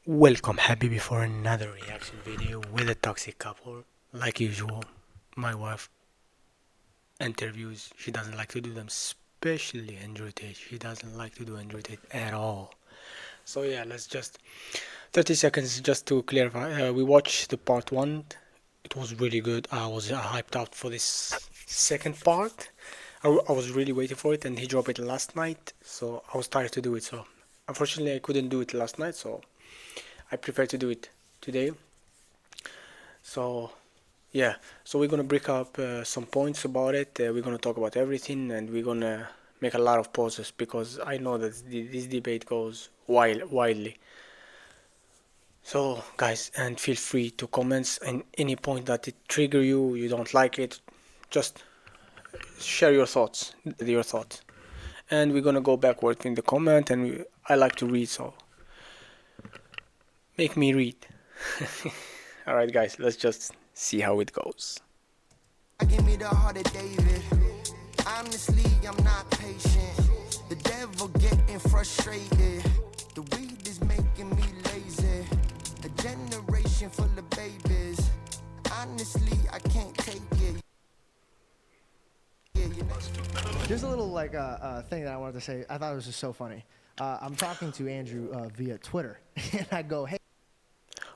Welcome Habibi for another reaction video with a toxic couple. Like usual, my wife interviews, she doesn't like to do them, especially Andrew Tate. She doesn't like to do Andrew Tate at all. So yeah, let's just 30 seconds just to clarify. We watched the part 1. It was really good. I was hyped out for this second part. I was really waiting for it and he dropped it last night. So I was tired to do it. So unfortunately I couldn't do it last night. So I prefer to do it today. So yeah, so we're gonna break up some points about it. We're gonna talk about everything, and we're gonna make a lot of pauses because I know that this debate goes widely. So guys, and feel free to comment and any point that it trigger you, you don't like it, just share your thoughts. And we're gonna go backward in the comment, and I like to read, so make me read. All right, guys, let's just see how it goes. Give me the heart of David. Honestly, I'm not patient. The devil getting frustrated. The weed is making me lazy. A generation full of babies. Honestly, I can't take it. Yeah, you know. There's a little like thing that I wanted to say. I thought it was just so funny. I'm talking to Andrew via Twitter, and I go, "Hey,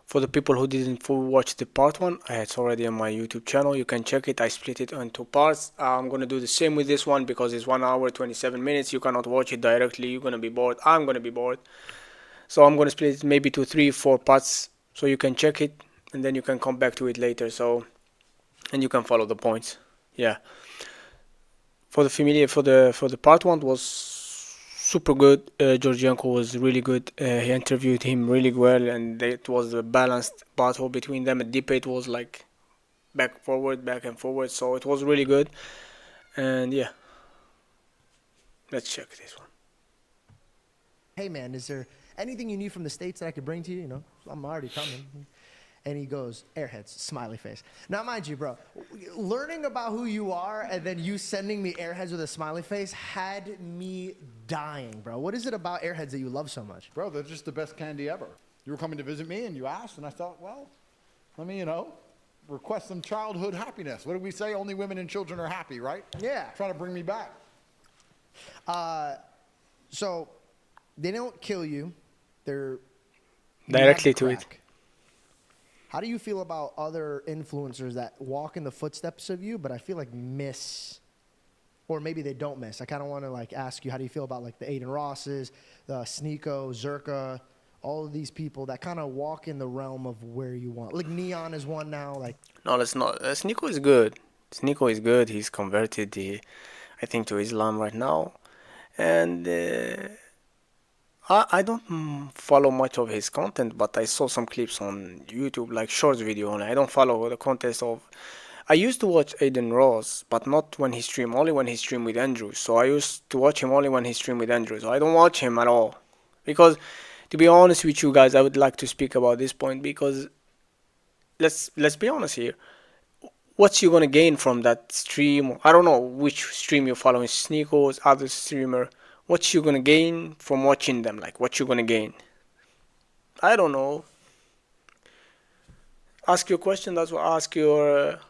For the people who didn't full watch the part 1, it's already on my YouTube channel. You can check it. I split it into parts. I'm gonna do the same with this one because it's 1 hour 27 minutes. You cannot watch it directly. You're gonna be bored. I'm gonna be bored. So I'm gonna split it maybe to 3 4 parts so you can check it and then you can come back to it later. So and you can follow the points. Yeah. For the familiar for the part 1 was super good. Janko was really good. He interviewed him really well, and it was a balanced battle between them. A debate was like back and forward, so it was really good. And yeah, let's check this one. hey man, is there anything you need from the States that I could bring to you? You know, I'm already coming." And he goes, "Airheads," smiley face. Now, mind you, bro, learning about who you are and then you sending me airheads with a smiley face had me dying, bro. What is it about airheads that you love so much? Bro, they're just the best candy ever. You were coming to visit me and you asked, and I thought, well, let me, request some childhood happiness. What do we say? Only women and children are happy, right? Yeah. Trying to bring me back. So they don't kill you. They're Directly not to it. crack. How do you feel about other influencers that walk in the footsteps of you, but I feel like miss, or maybe they don't miss? I kind of want to like ask you, how do you feel about like the Adin Rosses, the Sneeko, Zherka, all of these people that kind of walk in the realm of where you want? Like N3ON is one now. Like, No, let's not. Sneeko is good. Sneeko is good. He's converted, I think, to Islam right now, and I don't follow much of his content, but I saw some clips on YouTube, like shorts video, and I don't follow the context of. I used to watch Adin Ross, but not when he stream, only when he stream with Andrew. So I used to watch him only when he stream with Andrew. So I don't watch him at all, because to be honest with you guys, I would like to speak about this point because let's be honest here. What's you gonna gain from that stream? I don't know which stream you're following, Sneakos, other streamer. What you gonna gain from watching them? Like, what you gonna gain? I don't know. Ask your question. That's what ask yourself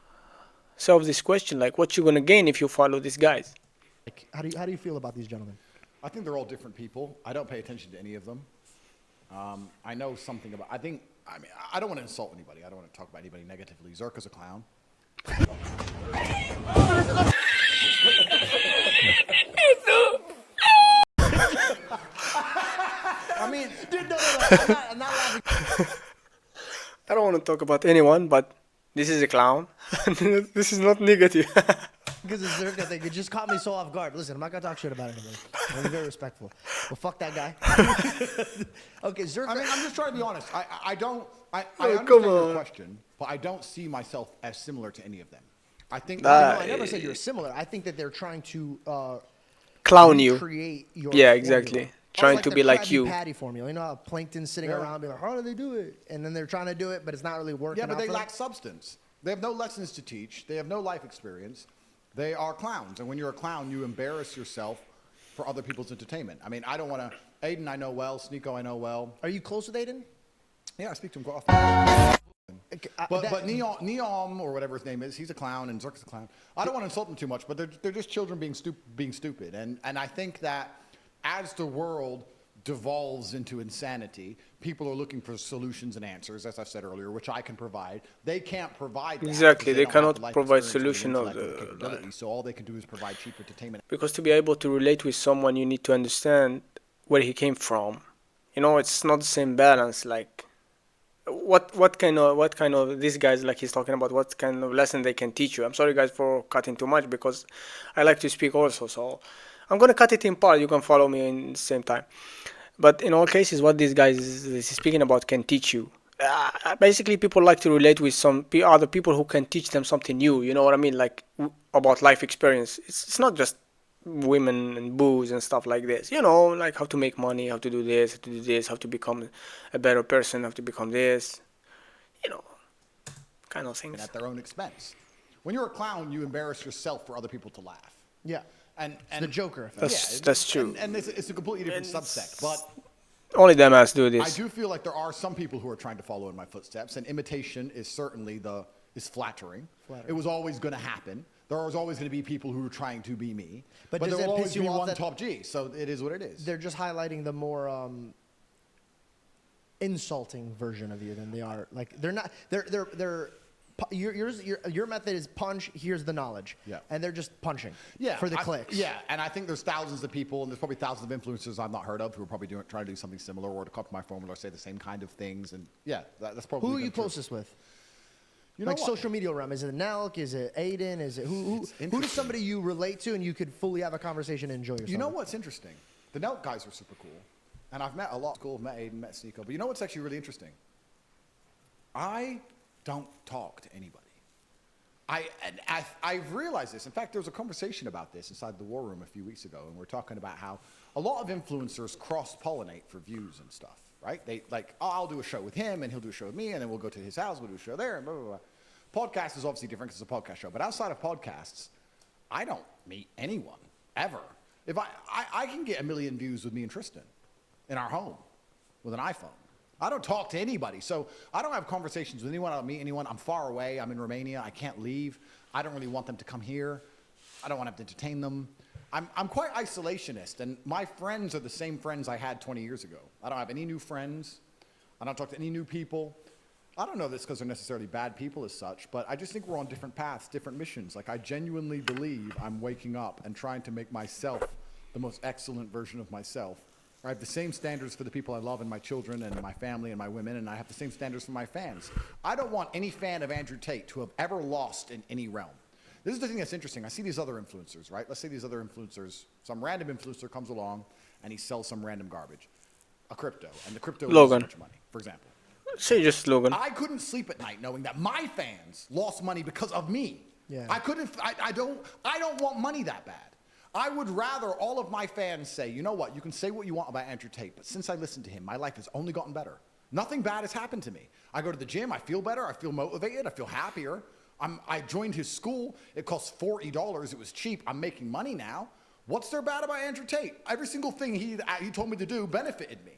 this question. Like, what you gonna gain if you follow these guys? how do you feel about these gentlemen? I think they're all different people. I don't pay attention to any of them. I know something about, I don't want to insult anybody. I don't want to talk about anybody negatively. Zherka's a clown. I mean, dude, no. I'm not laughing. I don't want to talk about anyone, but this is a clown. This is not negative. Because it's Zherka thing. It just caught me so off guard. Listen, I'm not going to talk shit about anybody. I'm be very respectful. Well, fuck that guy. Okay, Zherka. I mean, I'm just trying to be honest. I Oh, understand come your on. question, but I don't see myself as similar to any of them. I think No, I never said you're similar. I think that they're trying to Clown you. recreate your Yeah, formula. exactly. Almost Trying to the be like Krabby you. Patty formula. You know how plankton sitting Yeah. around being like, how do they do it? And then they're trying to do it, but it's not really working. Yeah, but out they for them. lack substance. They have no lessons to teach. They have no life experience. They are clowns. And when you're a clown, you embarrass yourself for other people's entertainment. I mean, I don't want to. Adin, I know well. Sneeko, I know well. Are you close with Adin? Yeah, I speak to him quite often. But that- N3ON or whatever his name is, he's a clown and Zherka's a clown. I don't want to insult them too much, but they're just children being stupid. And I think that as the world devolves into insanity, people are looking for solutions and answers, as I said earlier, which I can provide. They can't provide that Exactly, because they don't have cannot the life provide experience or the solution of intellect or the the capability. So all they can do is provide cheap entertainment. because to be able to relate with someone, you need to understand where he came from. You know, it's not the same balance. Like, what kind of these guys, like he's talking about, what kind of lesson they can teach you. I'm sorry, guys, for cutting too much because I like to speak also. So I'm gonna cut it in part. You can follow me in the same time. But in all cases, what these guys is speaking about can teach you. Basically, people like to relate with some other people who can teach them something new. You know what I mean? Like about life experience. It's not just women and booze and stuff like this. You know, like how to make money, how to do this, how to do this, how to become a better person, how to become this. You know, kind of things. At their own expense. When you're a clown, you embarrass yourself for other people to laugh. yeah. And The Joker effect. That's true. And it's a completely different subsect. But Only them as do I this. do feel like there are some people who are trying to follow in my footsteps, and imitation is certainly is flattering. It was always going to happen. There was always going to be people who were trying to be me. But But does there it will piss always you be off one that- top G. So it is what it is. They're just highlighting the more insulting version of you than they are. Like they're not. They're. Your method is punch. Here's the knowledge. Yeah. And they're just punching. Yeah, For the clicks. Yeah, and I think there's thousands of people, and there's probably thousands of influencers I've not heard of who are probably trying to do something similar, or to copy my formula, or say the same kind of things. And yeah, that's probably. Who are you been true. closest with? You know Like what? social media realm. Is it Nelk? Is it Adin? Is it who does interesting. somebody you relate to and you could fully have a conversation and enjoy yourself? You know with? what's interesting? The Nelk guys are super cool, and I've met a lot of cool. I've met Adin, met Sneeko, but you know what's actually really interesting? I don't talk to anybody. I've realized this. In fact, there was a conversation about this inside the War Room a few weeks ago, and we're talking about how a lot of influencers cross-pollinate for views and stuff, right? They like, oh, I'll do a show with him, and he'll do a show with me, and then we'll go to his house, we'll do a show there, and blah, blah, blah. Podcast is obviously different because it's a podcast show, but outside of podcasts, I don't meet anyone, ever. If I can get 1 million views with me and Tristan in our home with an iPhone. I don't talk to anybody. So I don't have conversations with anyone. I don't meet anyone. I'm far away. I'm in Romania. I can't leave. I don't really want them to come here. I don't want to have to entertain them. I'm quite isolationist, and my friends are the same friends I had 20 years ago. I don't have any new friends. I don't talk to any new people. I don't know this because they're necessarily bad people as such, but I just think we're on different paths, different missions. Like, I genuinely believe I'm waking up and trying to make myself the most excellent version of myself. I have the same standards for the people I love and my children and my family and my women, and I have the same standards for my fans. I don't want any fan of Andrew Tate to have ever lost in any realm. This is the thing that's interesting. I see these other influencers, right? Let's say these other influencers, some random influencer comes along and he sells some random garbage, a crypto, and the crypto Logan. loses so much money, for example. Say just Logan. I couldn't sleep at night knowing that my fans lost money because of me. Yeah. I don't want money that bad. I would rather all of my fans say, you know what, you can say what you want about Andrew Tate, but since I listened to him, my life has only gotten better. Nothing bad has happened to me. I go to the gym, I feel better, I feel motivated, I feel happier. I joined his school, it cost $40, it was cheap, I'm making money now. What's there bad about Andrew Tate? Every single thing he told me to do benefited me.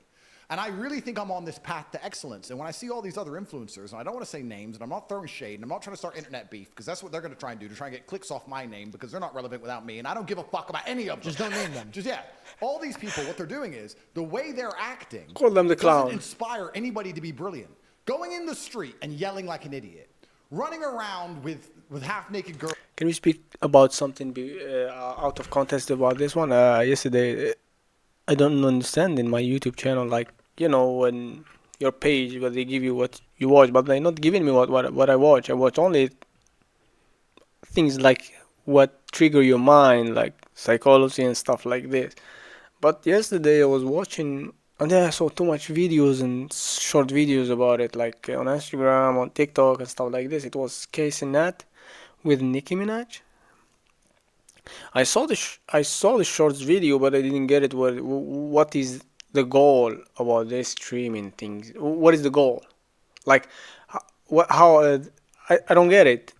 And I really think I'm on this path to excellence. And when I see all these other influencers, and I don't want to say names, and I'm not throwing shade, and I'm not trying to start internet beef, because that's what they're going to try and do, to try and get clicks off my name, because they're not relevant without me, and I don't give a fuck about any of them. Just don't name them. Yeah. All these people, what they're doing is, the way they're acting Call them the clown. doesn't inspire anybody to be brilliant. Going in the street and yelling like an idiot. Running around with half-naked girls. Can we speak about something out of context about this one? Yesterday, I don't understand in my YouTube channel, like, you know, when your page, where they give you what you watch, but they're not giving me what I watch. I watch only things like what trigger your mind, like psychology and stuff like this. But yesterday I was watching, and then I saw too much videos and short videos about it, like on Instagram, on TikTok and stuff like this. It was Casey Nat with Nicki Minaj. I saw the shorts video, but I didn't get it. What is the goal about this streaming things? What is the goal? Like, I don't get it.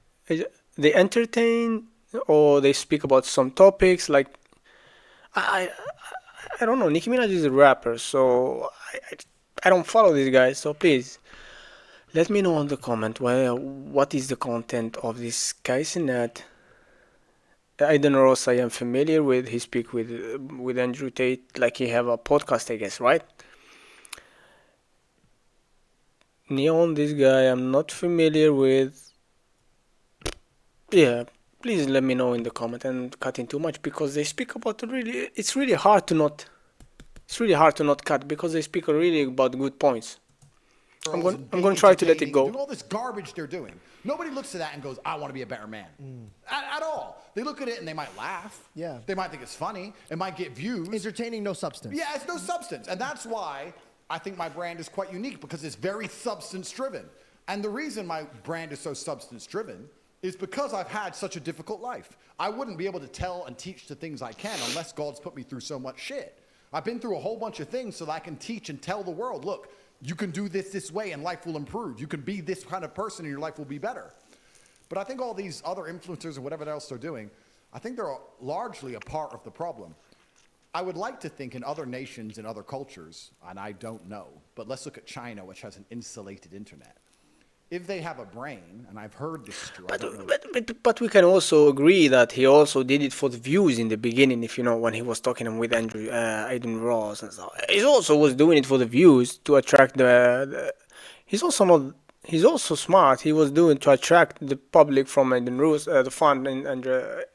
They entertain, or they speak about some topics. Like, I don't know. Nicki Minaj is a rapper, so I don't follow these guys, so please let me know in the comment what is the content of this guys in that. Aiden Ross I am familiar with. He speak with Andrew Tate, like he have a podcast, I guess, right? N3ON, this guy I'm not familiar with. Yeah, please let me know in the comment and cut in too much because they speak about really. It's really hard to not cut because they speak really about good points. I'm going to try to let it go. Doing all this garbage they're doing. Nobody looks at that and goes, I want to be a better man. At all. They look at it and they might laugh. Yeah. They might think it's funny. It might get views. Entertaining, no substance. Yeah, it's no substance. And that's why I think my brand is quite unique because it's very substance driven. And the reason my brand is so substance driven is because I've had such a difficult life. I wouldn't be able to tell and teach the things I can unless God's put me through so much shit. I've been through a whole bunch of things so that I can teach and tell the world, look, you can do this way and life will improve. You can be this kind of person and your life will be better. But I think all these other influencers and whatever else they're doing, I think they're largely a part of the problem. I would like to think in other nations and other cultures, and I don't know, but let's look at China, which has an insulated internet. If they have a brain, and I've heard this true, But we can also agree that he also did it for the views in the beginning. If you know when he was talking with Adin Ross and stuff, he also was doing it for the views to attract he's also not. He's also smart. He was doing to attract the public from Adin Ross, the fun and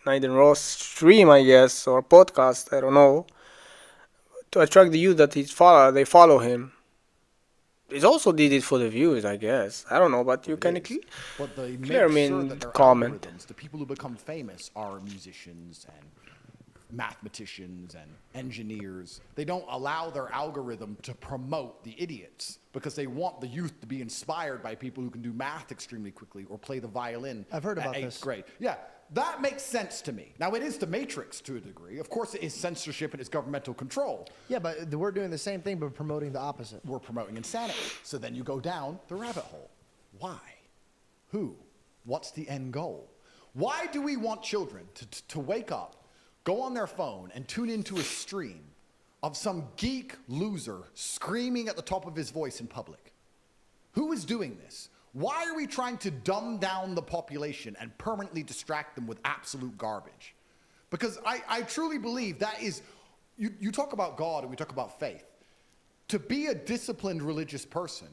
Adin Ross stream, I guess, or podcast. I don't know. To attract the youth that they follow him. He also did it for the views, I guess. I don't know, but you can but they make clear me sure in that their comment. algorithms, the people who become famous are musicians and mathematicians and engineers. They don't allow their algorithm to promote the idiots because they want the youth to be inspired by people who can do math extremely quickly or play the violin. I've heard about at 8th this. grade. Yeah, that makes sense to me. Now, it is the Matrix to a degree. Of course, it is censorship and it's governmental control. Yeah, but we're doing the same thing, but promoting the opposite. We're promoting insanity. So then you go down the rabbit hole. Why? Who? What's the end goal? Why do we want children to wake up, go on their phone, and tune into a stream of some geek loser screaming at the top of his voice in public? Who is doing this? Why are we trying to dumb down the population and permanently distract them with absolute garbage? Because I truly believe that is, you talk about God and we talk about faith. To be a disciplined religious person,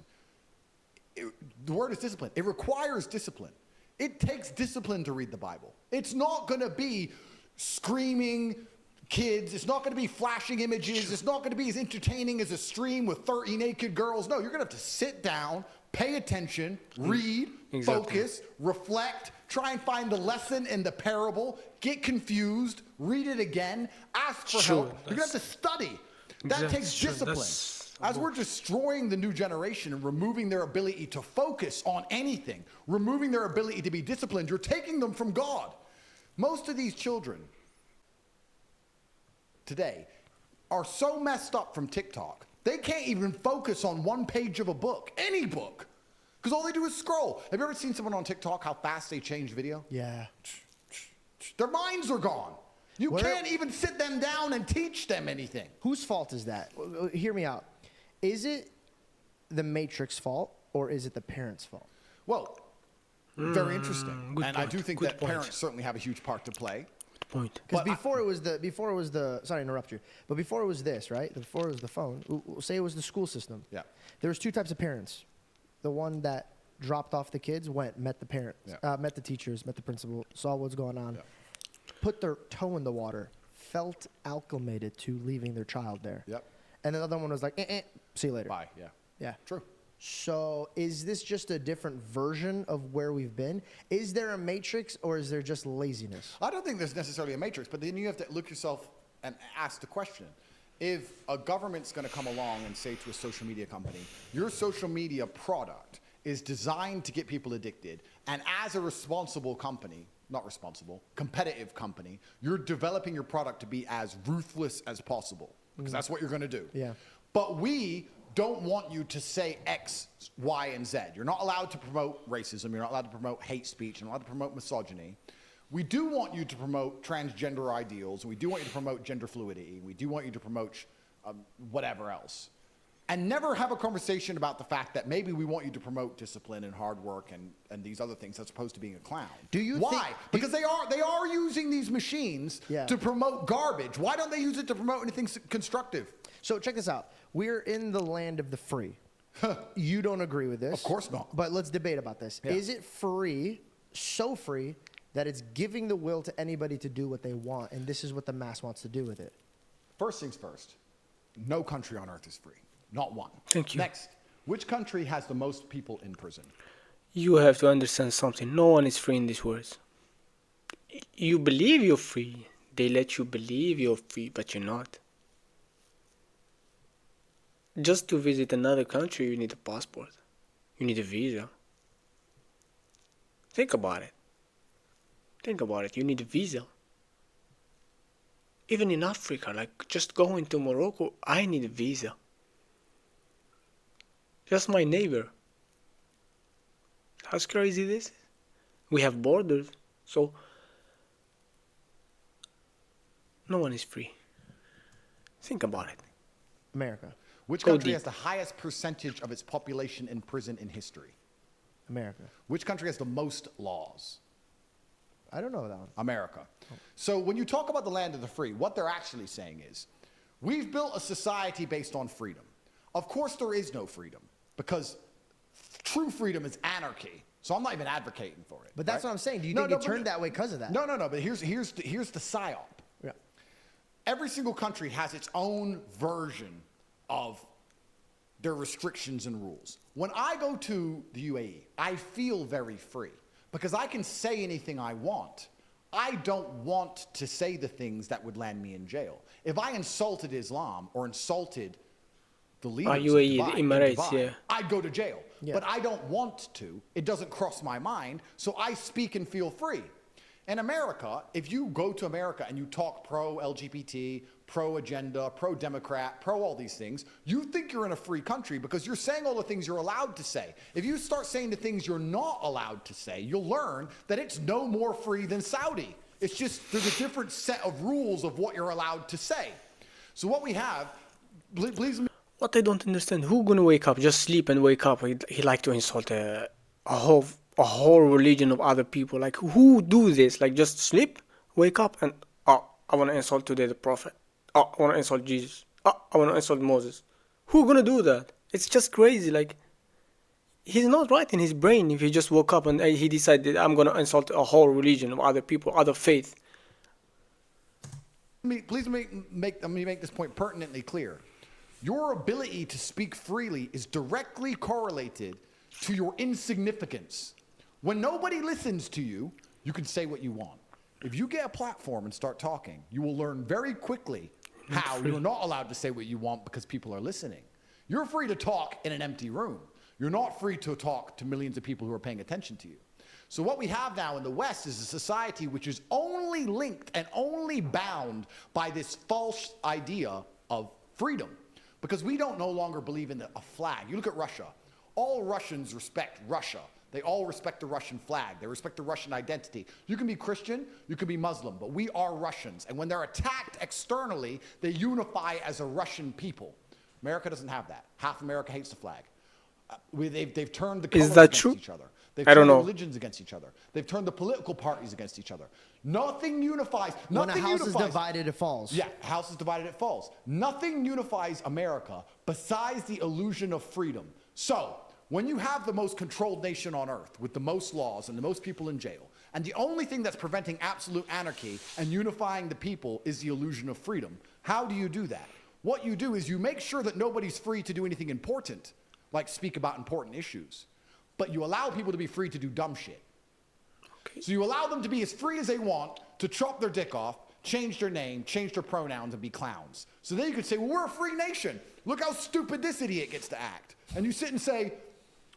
the word is discipline. It requires discipline. It takes discipline to read the Bible. It's not going to be screaming kids. It's not going to be flashing images. It's not going to be as entertaining as a stream with 30 naked girls. No, you're going to have to sit down, pay attention, read, focus, reflect, try and find the lesson in the parable, get confused, read it again, ask for help. You're going to have to study. That takes discipline. As we're destroying the new generation and removing their ability to focus on anything, removing their ability to be disciplined, you're taking them from God. Most of these children today are so messed up from TikTok, they can't even focus on one page of a book, any book, because all they do is scroll. Have you ever seen someone on TikTok, how fast they change video? Yeah. Their minds are gone. You can't even sit them down and teach them anything. Whose fault is that? Hear me out. Is it the Matrix fault or is it the parents' fault? Well, very interesting. Good And I point, do think good that point. parents certainly have a huge part to play. Point. Because But before it was the sorry to interrupt you, but before it was this, right? Before it was the phone. Say it was the school system. Yeah. There was two types of parents. The one that dropped off the kids, met the parents, met the teachers, met the principal, saw what's going on, put their toe in the water, felt acclimated to leaving their child there. Yep. And the other one was like, see you later. Bye. Yeah. Yeah. True. So is this just a different version of where we've been? Is there a matrix or is there just laziness? I don't think there's necessarily a matrix, but then you have to look yourself and ask the question. If a government's going to come along and say to a social media company, your social media product is designed to get people addicted, and as a responsible company, not responsible, competitive company, you're developing your product to be as ruthless as possible, because that's what you're going to do. Yeah. But we don't want you to say X, Y, and Z. You're not allowed to promote racism. You're not allowed to promote hate speech. You're not allowed to promote misogyny. We do want you to promote transgender ideals. We do want you to promote gender fluidity. We do want you to promote whatever else. and never have a conversation about the fact that maybe we want you to promote discipline and hard work and these other things as opposed to being a clown. Do you Why? think- Because they are using these machines Yeah. to promote garbage. Why don't they use it to promote anything constructive? So check this out. We're in the land of the free. You don't agree with this. Of course not. But let's debate about this. Yeah. Is it free, so free, that it's giving the will to anybody to do what they want, and this is what the mass wants to do with it? First things first, no country on earth is free. Not one. Thank you. Next, which country has the most people in prison? You have to understand something. No one is free in this world. You believe you're free. They let you believe you're free, but you're not. Just to visit another country, you need a passport. You need a visa. Think about it. Think about it. You need a visa. Even in Africa, like just going to Morocco, I need a visa. Just my neighbor. How crazy this is? We have borders, so no one is free. Think about it. America. Which Go country deep. has the highest percentage of its population in prison in history? America. Which country has the most laws? I don't know that one. America. So when you talk about the land of the free, what they're actually saying is, we've built a society based on freedom. Of course there is no freedom, because true freedom is anarchy. So I'm not even advocating for it. But that's right? what I'm saying. Do you No, think no, it but- turned that way because of that? No, but here's the psyop. Yeah. Every single country has its own version of their restrictions and rules. When I go to the UAE, I feel very free because I can say anything I want. I don't want to say the things that would land me in jail. If I insulted Islam or insulted the leaders of UAE, Dubai, the in Emirates, Dubai, yeah. I'd go to jail. Yeah. But I don't want to. It doesn't cross my mind, so I speak and feel free. In America, if you go to America and you talk pro-LGBT, pro-agenda, pro-democrat, pro all these things, you think you're in a free country because you're saying all the things you're allowed to say. If you start saying the things you're not allowed to say, you'll learn that it's no more free than Saudi. It's just there's a different set of rules of what you're allowed to say. So what we have, please. What I don't understand, who gonna wake up, just sleep and wake up? He like to insult a whole religion of other people. Like, who do this? Like, just sleep, wake up, and I want to insult today the prophet. I want to insult Jesus. I want to insult Moses. Who gonna do that? It's just crazy. Like, he's not right in his brain if he just woke up and he decided, I'm gonna insult a whole religion of other people, other faith. Please let me make this point pertinently clear. Your ability to speak freely is directly correlated to your insignificance. When nobody listens to you, you can say what you want. If you get a platform and start talking, you will learn very quickly how you're not allowed to say what you want because people are listening. You're free to talk in an empty room. You're not free to talk to millions of people who are paying attention to you. So what we have now in the West is a society which is only linked and only bound by this false idea of freedom. Because we don't no longer believe in a flag. You look at Russia. All Russians respect Russia. They all respect the Russian flag. They respect the Russian identity. You can be Christian, you can be Muslim, but we are Russians. And when they're attacked externally, they unify as a Russian people. America doesn't have that. Half America hates the flag. They've turned the colors that against true? each other. They've I don't turned the know. religions against each other. They've turned the political parties against each other. Nothing unifies. When a Nothing house unifies. is divided, it falls. Yeah, house is divided, it falls. Nothing unifies America besides the illusion of freedom. So, when you have the most controlled nation on earth with the most laws and the most people in jail, and the only thing that's preventing absolute anarchy and unifying the people is the illusion of freedom, how do you do that? What you do is you make sure that nobody's free to do anything important, like speak about important issues, but you allow people to be free to do dumb shit. Okay. So you allow them to be as free as they want, to chop their dick off, change their name, change their pronouns, and be clowns. So then you could say, well, we're a free nation. Look how stupid this idiot gets to act. And you sit and say,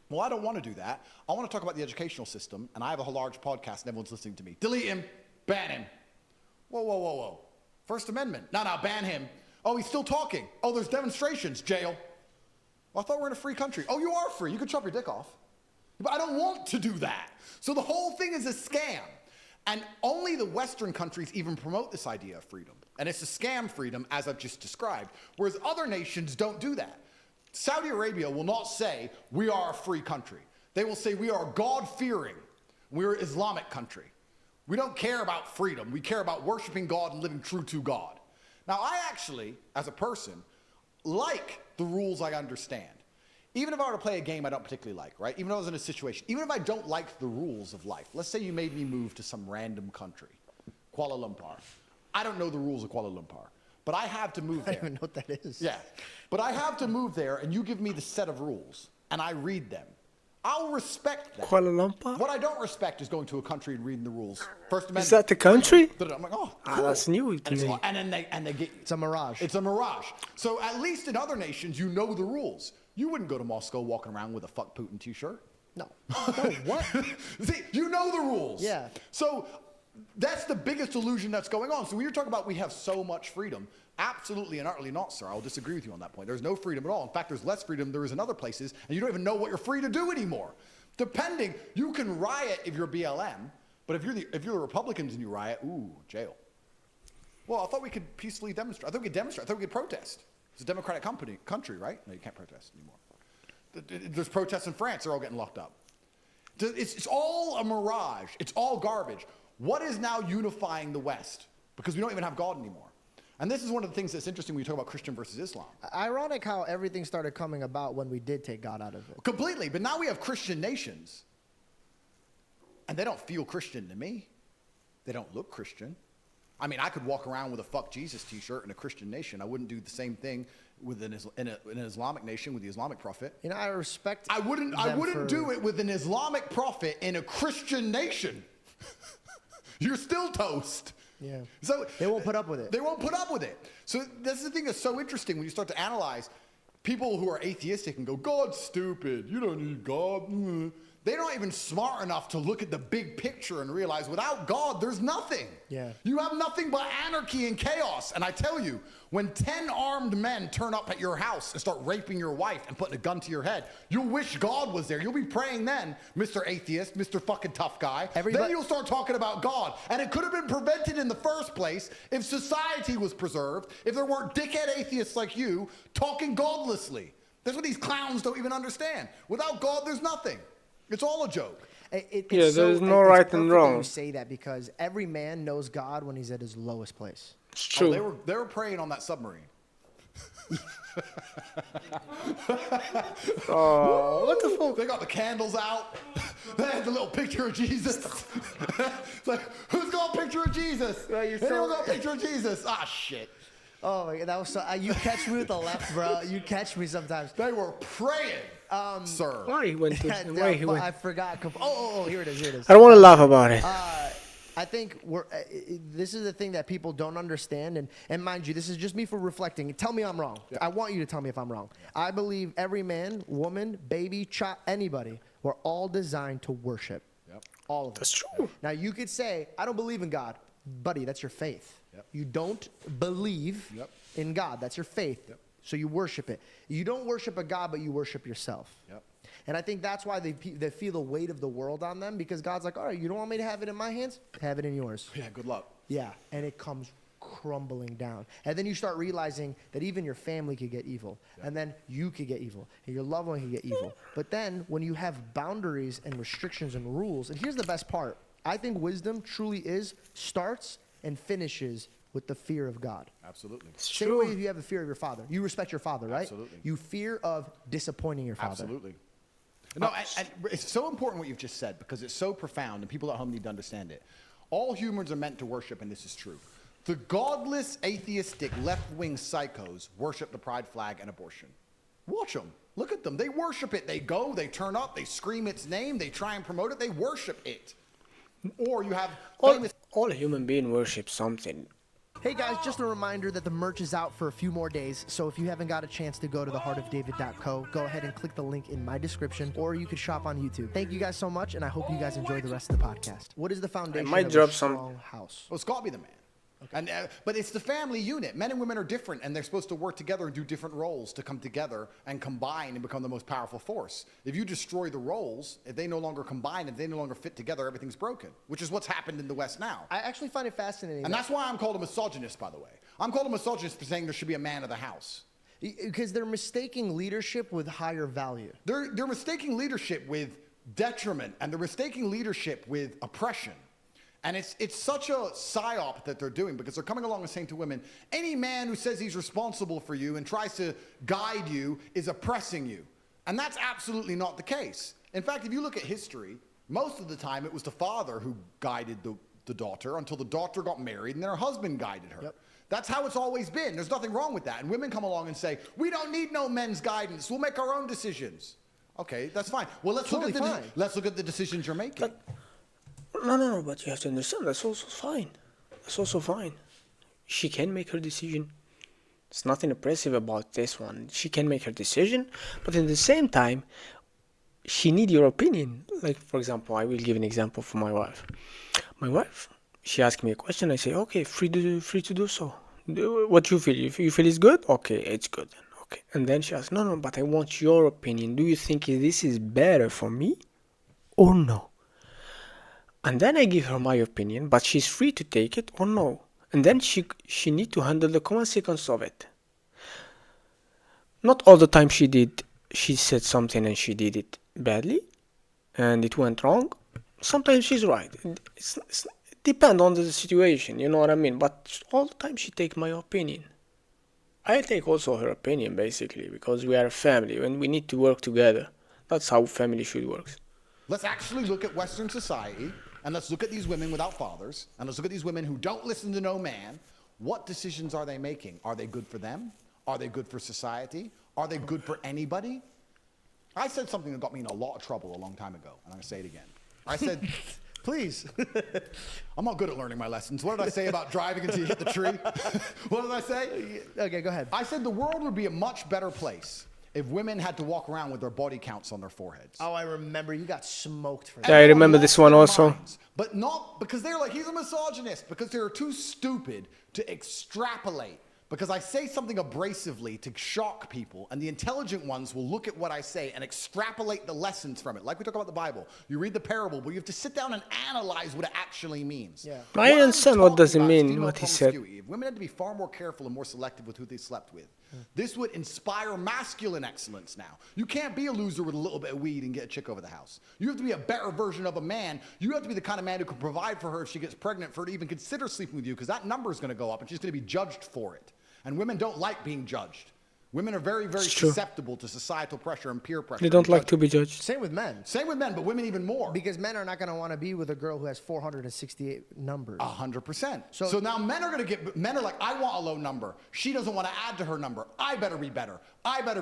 well, I don't want to do that. I want to talk about the educational system, and I have a large podcast, and everyone's listening to me. Delete him. Ban him. Whoa. First Amendment. No, ban him. Oh, he's still talking. Oh, there's demonstrations. Jail. Well, I thought we were in a free country. Oh, you are free. You can chop your dick off. But I don't want to do that. So the whole thing is a scam. And only the Western countries even promote this idea of freedom. And it's a scam freedom, as I've just described, whereas other nations don't do that. Saudi Arabia will not say we are a free country. They will say we are God-fearing. We're an Islamic country. We don't care about freedom. We care about worshiping God and living true to God. Now, I actually, as a person, like the rules I understand. Even if I were to play a game I don't particularly like, right? Even if I was in a situation, even if I don't like the rules of life. Let's say you made me move to some random country, Kuala Lumpur. I don't know the rules of Kuala Lumpur, but I have to move there. I don't even know what that is. Yeah, but I have to move there, and you give me the set of rules, and I read them. I'll respect that. Kuala Lumpur? What I don't respect is going to a country and reading the rules. First Amendment. Is that the country? I'm like, oh, Ah, cool. that's new to me. And then they get you. It's a mirage. It's a mirage. So at least in other nations, you know the rules. You wouldn't go to Moscow walking around with a "fuck Putin" t-shirt. No. No, what? See, you know the rules. Yeah. So that's the biggest illusion that's going on. So when you're talking about we have so much freedom, absolutely and utterly not, sir. I'll disagree with you on that point. There's no freedom at all. In fact, there's less freedom there is in other places, and you don't even know what you're free to do anymore. Depending, you can riot if you're BLM, but if you're the Republicans and you riot, ooh, jail. Well, I thought we could peacefully demonstrate. I thought we could demonstrate. I thought we could protest. It's a democratic country, right? No, you can't protest anymore. There's protests in France. They're all getting locked up. It's all a mirage. It's all garbage. What is now unifying the West? Because we don't even have God anymore. And this is one of the things that's interesting when you talk about Christian versus Islam. Ironic how everything started coming about when we did take God out of it. Completely. But now we have Christian nations. And they don't feel Christian to me. They don't look Christian. I mean, I could walk around with a "fuck Jesus" t-shirt in a Christian nation. I wouldn't do the same thing with in an Islamic nation with the Islamic prophet. You know, I respect. I wouldn't do it with an Islamic prophet in a Christian nation. You're still toast. Yeah. So They won't put up with it. They won't put up with it. So that's the thing that's so interesting when you start to analyze people who are atheistic and go, "God's stupid. You don't need God." They're not even smart enough to look at the big picture and realize without God, there's nothing. Yeah. You have nothing but anarchy and chaos. And I tell you, when 10 armed men turn up at your house and start raping your wife and putting a gun to your head, you'll wish God was there. You'll be praying then, Mr. Atheist, Mr. fucking tough guy. Then you'll start talking about God. And it could have been prevented in the first place if society was preserved, if there weren't dickhead atheists like you talking godlessly. That's what these clowns don't even understand. Without God, there's nothing. It's all a joke. There's no right and wrong. You say that because every man knows God when he's at his lowest place. It's true. Oh, they were praying on that submarine. Oh, what the fuck? They got the candles out. They had the little picture of Jesus. It's like, who's got a picture of Jesus? Anyone got a picture of Jesus? Ah, shit. Oh my God, that was so. You catch me with the left, bro. You catch me sometimes. They were praying, sir. Why he went to? Why he went? I forgot. Oh, here it is. Here it is. I don't want to laugh about it. I think this is the thing that people don't understand, and mind you, this is just me for reflecting. Tell me I'm wrong. Yeah. I want you to tell me if I'm wrong. I believe every man, woman, baby, child, anybody, we're all designed to worship. Yep. All of us. That's true. Now you could say, I don't believe in God, buddy. That's your faith. Yep. You don't believe Yep. in God. That's your faith. Yep. So you worship it. You don't worship a God, but you worship yourself. Yep. And I think that's why they feel the weight of the world on them, because God's like, all right, you don't want me to have it in my hands? Have it in yours. Yeah, good luck. Yeah, and it comes crumbling down. And then you start realizing that even your family could get evil. Yeah. And then you could get evil. And your loved one could get evil. But then when you have boundaries and restrictions and rules, and here's the best part. I think wisdom truly starts and finishes with the fear of God. Absolutely. Same way if you have a fear of your father. You respect your father, right? Absolutely. You fear of disappointing your father. Absolutely. No, and it's so important what you've just said because it's so profound and people at home need to understand it. All humans are meant to worship, and this is true. The godless, atheistic, left-wing psychos worship the pride flag and abortion. Watch them. Look at them. They worship it. They go, they turn up, they scream its name, they try and promote it, they worship it. Or you have famous... All human beings worship something. Hey guys, just a reminder that the merch is out for a few more days, so if you haven't got a chance to go to theheartofdavid.co, go ahead and click the link in my description, or you could shop on YouTube. Thank you guys so much, and I hope you guys enjoy the rest of the podcast. What is the foundation might of drop a some- strong house? Well, it's got to be the man. Okay. And, but it's the family unit. Men and women are different, and they're supposed to work together and do different roles to come together and combine and become the most powerful force. If you destroy the roles, if they no longer combine, if they no longer fit together, everything's broken, which is what's happened in the West now. I actually find it fascinating. And that's why I'm called a misogynist, by the way. I'm called a misogynist for saying there should be a man of the house. Because they're mistaking leadership with higher value. They're mistaking leadership with detriment, and they're mistaking leadership with oppression. And it's such a psyop that they're doing, because they're coming along and saying to women, any man who says he's responsible for you and tries to guide you is oppressing you. And that's absolutely not the case. In fact, if you look at history, most of the time it was the father who guided the daughter until the daughter got married and then her husband guided her. Yep. That's how it's always been. There's nothing wrong with that. And women come along and say, we don't need no men's guidance. We'll make our own decisions. Okay, that's fine. Well, let's look at the decisions you're making. No, but you have to understand, that's also fine. That's also fine. She can make her decision. There's nothing oppressive about this one. She can make her decision, but at the same time, she need your opinion. Like, for example, I will give an example for my wife. My wife, she asked me a question. I say, okay, free to do so. What you feel? You feel it's good? Okay, it's good. Okay. And then she asked, no, but I want your opinion. Do you think this is better for me or no? And then I give her my opinion, but she's free to take it or no. And then she need to handle the consequence of it. Not all the time she said something and she did it badly and it went wrong. Sometimes she's right. It depends on the situation, you know what I mean? But all the time she take my opinion. I take also her opinion, basically, because we are a family and we need to work together. That's how family should work. Let's actually look at Western society, and let's look at these women without fathers, and let's look at these women who don't listen to no man. What decisions are they making? Are they good for them? Are they good for society? Are they good for anybody? I said something that got me in a lot of trouble a long time ago, and I'm going to say it again. I said, Please. I'm not good at learning my lessons. What did I say about driving until you hit the tree? What did I say? Okay, go ahead. I said the world would be a much better place if women had to walk around with their body counts on their foreheads. Oh, I remember. You got smoked for that. Yeah, I remember this one also. Minds, but not because they're like, he's a misogynist, because they're too stupid to extrapolate. Because I say something abrasively to shock people, and the intelligent ones will look at what I say and extrapolate the lessons from it. Like we talk about the Bible. You read the parable, but you have to sit down and analyze what it actually means. Yeah. I understand what does it mean, what he said. If women had to be far more careful and more selective with who they slept with, this would inspire masculine excellence now. You can't be a loser with a little bit of weed and get a chick over the house. You have to be a better version of a man. You have to be the kind of man who can provide for her if she gets pregnant, for her to even consider sleeping with you, because that number is going to go up and she's going to be judged for it. And women don't like being judged. Women are very, very susceptible to societal pressure and peer pressure. They don't like to be judged. Same with men. Same with men, but women even more. Because men are not going to want to be with a girl who has 468 numbers. 100%. So now men are like, I want a low number. She doesn't want to add to her number. I better be better. I better be